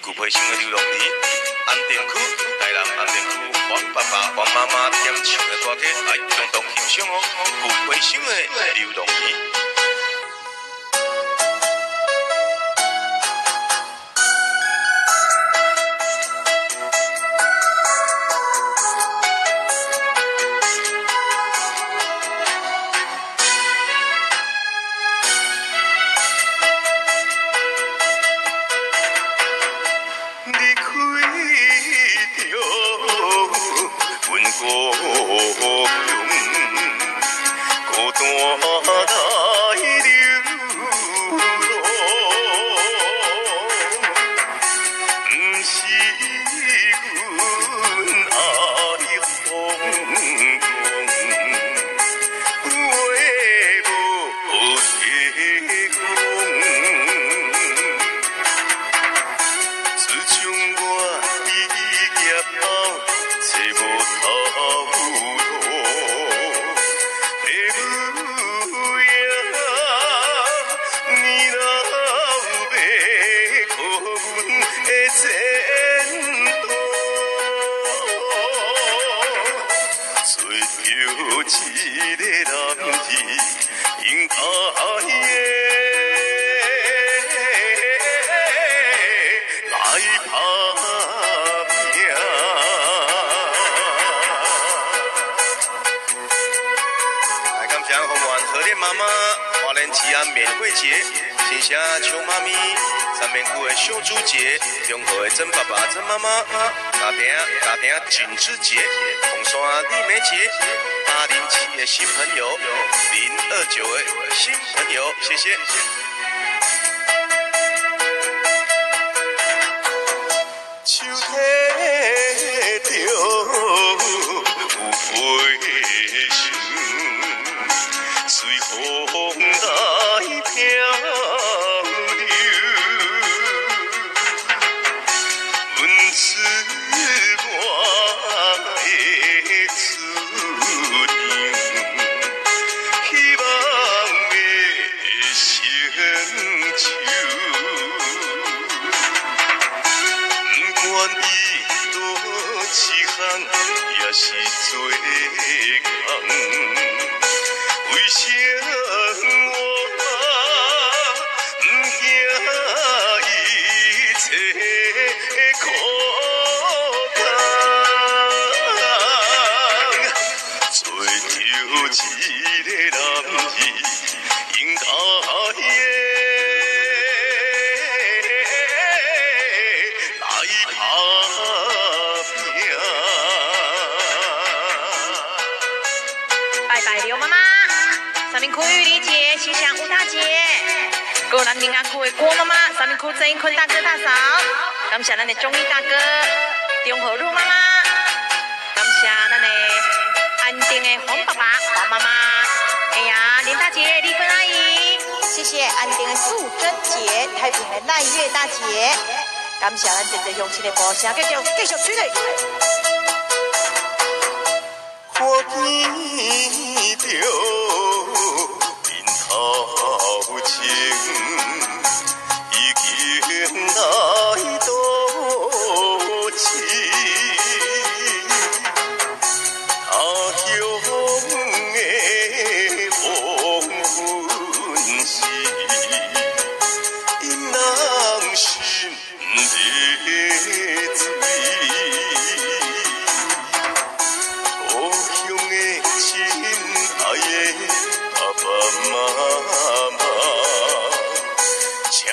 旧培生的流浪儿，安定区台南安定区黄爸爸、黄妈妈点唱的歌曲，来共同欣赏哦。旧培生的流浪儿。妈妈，花莲吉安免费节，新城秋妈咪，三面区的小猪节，中和的曾爸爸、曾妈妈，家庭锦之节，红山丽梅节，807的新朋友，029的新朋友，谢谢。秋天着有飞翔。随风来飘流，阮自我的厝场，希望的成就，不管伊多一项，也是做工。为什我不惊一切苦干？做着一个男儿，应该来打拼。拜拜，刘妈妈。三面区李姐，新乡吴大姐，各南宁安区的郭妈妈，三面区郑英坤大哥大嫂，感谢咱的钟义大哥，中和陆妈妈，感谢咱的安定的黄爸爸、黄妈妈，哎呀，林大姐、丽芬阿姨，谢谢安定的素贞姐，太平的赖月大姐，感谢咱这个乡亲的歌声，继续吹嘞。我见着面头前，已经来多情，他乡的黄昏时，因人心热醉。妈妈，请恁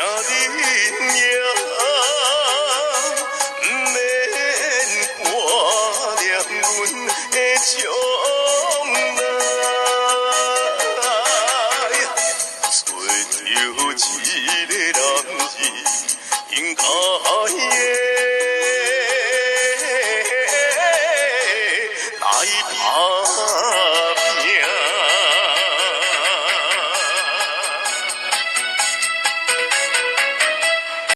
也不免挂念阮的将来，做着一个男儿，应该。